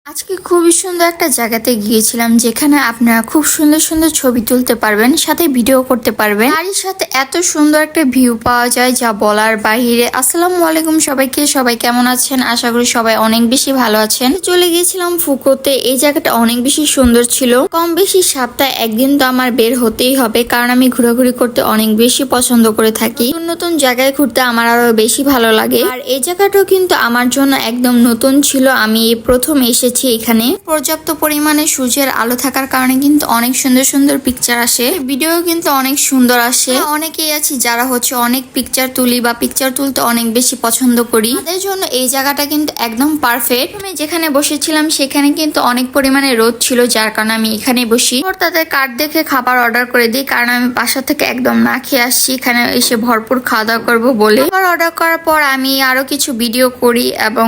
আজকে খুবই সুন্দর একটা জায়গাতে গিয়েছিলাম যেখানে আপনারা খুব সুন্দর সুন্দর ছবি তুলতে পারবেন, সাথে ভিডিও করতে পারবেন। আর এর সাথে এত সুন্দর একটা ভিউ পাওয়া যায় যা বলার বাহিরে। আসসালামু আলাইকুম সবাইকে, সবাই কেমন আছেন? আশা করি সবাই অনেক বেশি ভালো আছেন। চলে গিয়েছিলাম ফুকোতে। এই জায়গাটা অনেক বেশি সুন্দর ছিল। কম বেশি সপ্তাহে একদিন তো আমার বের হতেই হবে, কারণ আমি ঘোরাঘুরি করতে অনেক বেশি পছন্দ করে থাকি। নতুন নতুন জায়গায় ঘুরতে আমার আরো বেশি ভালো লাগে। আর এই জায়গাটাও কিন্তু আমার জন্য একদম নতুন ছিল। আমি এই প্রথম এসেছি এখানে। পর্যাপ্ত পরিমাণে সূর্যের আলো থাকার কারণে কিন্তু অনেক সুন্দর সুন্দর পিকচার আসে, ভিডিও কিন্তু অনেক সুন্দর আসে। অনেকেই আছি যারা অনেক পিকচার তুলি বা পিকচার তুলতে অনেক বেশি পছন্দ করি, তাদের জন্য এই জায়গাটা কিন্তু একদম পারফেক্ট। আমি যেখানে বসেছিলাম সেখানে কিন্তু অনেক পরিমাণে রোদ ছিল, যার কারণে আমি এখানে বসি। তাদের কার্ড দেখে খাবার অর্ডার করে দিই, কারণ আমি বাসা থেকে একদম না খেয়ে আসছি, এখানে এসে ভরপুর খাওয়া দাওয়া করবো বলে। খাবার অর্ডার করার পর আমি আরো কিছু ভিডিও করি এবং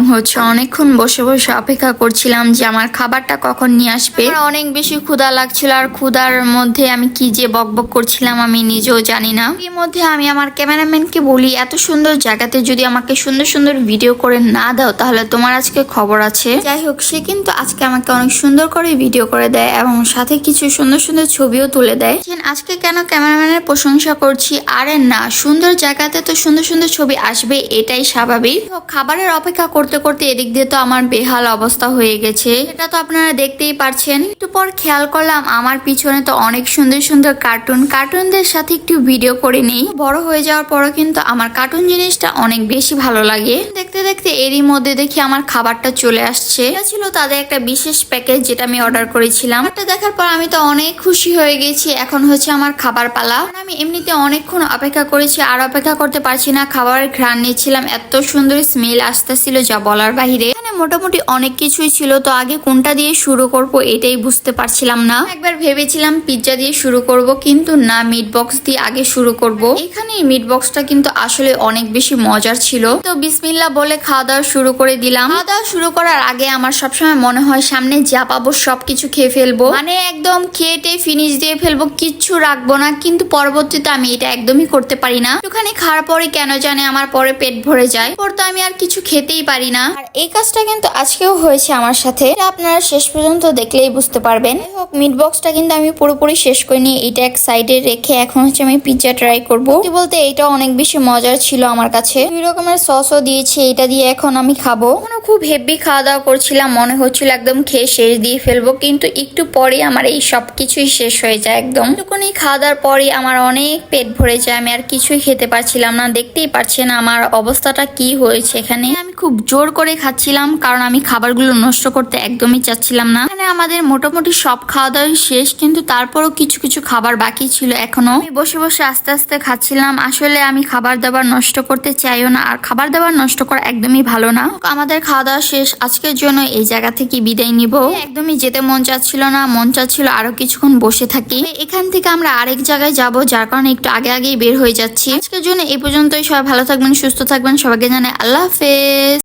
অনেকক্ষণ বসে বসে অপেক্ষা করছিলাম যে আমার খাবারটা কখন নিয়ে আসবে। অনেক বেশি ক্ষুধা লাগছিল, আর ক্ষুধার মধ্যে আমি কি যে বকবক করছিলাম আমি নিজেও জানি না। এর মধ্যে আমি আমার ক্যামেরাম্যানকে বলি, এত সুন্দর জায়গাতে যদি আমাকে সুন্দর সুন্দর ভিডিও করে না দাও তাহলে তোমার আজকে খবর আছে। যাই হোক, সে কিন্তু আজকে আমাকে অনেক সুন্দর করে ভিডিও করে দেয় এবং সাথে কিছু সুন্দর সুন্দর ছবিও তুলে দেয়। আজকে কেন ক্যামেরাম্যানের প্রশংসা করছি? আরে না, সুন্দর জায়গাতে তো সুন্দর সুন্দর ছবি আসবে, এটাই স্বাভাবিক। খাবারের অপেক্ষা করতে করতে এদিক দিয়ে তো আমার বেহাল অবস্থা হয়ে গেছে, এটা তো আপনারা দেখতেই পারছেন। একটু পর খেয়াল করলাম আমার পিছনে তো অনেক সুন্দর সুন্দর কার্টুনদের সাথে একটু ভিডিও করে নেই। বড় হয়ে যাওয়ার পরও কিন্তু আমার কার্টুন জিনিসটা অনেক বেশি ভালো লাগে। দেখতে দেখতে এরই মধ্যে দেখি আমার খাবারটা চলে আসছে। এটা ছিল তাদের একটা বিশেষ প্যাকেজ যেটা আমি অর্ডার করেছিলাম। এটা দেখার পর আমি তো অনেক খুশি হয়ে গেছি। এখন আমার খাবার পালা। আমি এমনিতে অনেকক্ষণ অপেক্ষা করেছি, আর অপেক্ষা করতে পারছি না। খাবারের ঘ্রাণ নিচ্ছিলাম, এত সুন্দর স্মেল আসতেছিল যা বলার বাহিরে। এখানে মোটামুটি অনেক কিছুই ছিল, তো আগে কোনটা দিয়ে শুরু করব এটাই বুঝতে পারছিলাম না। একবার ভেবেছিলাম পিৎজা দিয়ে শুরু করব, কিন্তু না, মিট বক্স দিয়ে আগে শুরু করব। এখানে মিট বক্সটা কিন্তু আসলে অনেক বেশি মজার ছিল। তো বিসমিল্লাহ বলে খাওয়া দাওয়া শুরু করে দিলাম। খাওয়া দাওয়া শুরু করার আগে আমার সবসময় মনে হয় সামনে যা পাবো সবকিছু খেয়ে ফেলবো, মানে একদম খেয়ে ফিনিশ দিয়ে ফেলবো, কিচ্ছু রাখবো না। কিন্তু পরবর্তীতে আমি এটা একদমই করতে পারি না। একটুখানি খাওয়ার পরে কেন জানে আমার পরে পেট ভরে যায়, পর তো আমি আর কিছু খেতেই পারি না। আর এই কাজটা কিন্তু আজকেও হয়েছে আমার সাথে, আপনারা শেষ পর্যন্ত দেখলেই বুঝতে পারবেন। হোক, মিট বক্সটা কিন্তু আমি পুরোপুরি শেষ করিনি, এটা এক সাইডে রেখে এখন আমি পিৎজা ট্রাই করবো। বলতে এটা অনেক বেশি মজার ছিল আমার কাছে। 2 রকমের সসও দিয়েছে, এটা দিয়ে এখন আমি খাবো। খুব হেভি খাওয়া দাওয়া করছিলাম, মনে হচ্ছিল একদম খেয়ে শেষ দিয়ে ফেলবো, কিন্তু একটু পরে আমার এই সব কিছুই শেষ হয়ে যায়। একদম টুকুনি খাওয়া দাওয়ার পরে আমার অনেক পেট ভরে যায়, আমি আর কিছুই খেতে পারছিলাম না। দেখতেই পাচ্ছেন আমার অবস্থাটা কি হয়েছে। এখানে আমি খুব জোর করে খাচ্ছিলাম, কারণ আমি খাবারগুলো নষ্ট করতে একদমই চাচ্ছিলাম না। এখানে আমাদের মোটামুটি সব খাওয়া দাওয়া শেষ, কিন্তু তারপরও কিছু কিছু খাবার বাকি ছিল এখনো। আমি বসে বসে আস্তে আস্তে খাচ্ছিলাম। আসলে আমি খাবার দাবার নষ্ট করতে চাইও না, আর খাবার দাবার নষ্ট করা একদমই ভালো না। আমাদের খাওয়া দাওয়া শেষ, আজকের জন্য এই জায়গা থেকে বিদায় নিব। একদমই যেতে মন চাচ্ছিল না, মন চাচ্ছিল আরো কিছুক্ষণ বসে থাকি। এখান থেকে আমরা আরেক জায়গায় যাব, যার কারণে একটু আগে আগেই বের হয়ে যাচ্ছি। আজকের জন্য এই পর্যন্তই। সবাই ভালো থাকবেন, সুস্থ থাকবেন, সবাইকে জানাই আল্লাহ হাফেজ।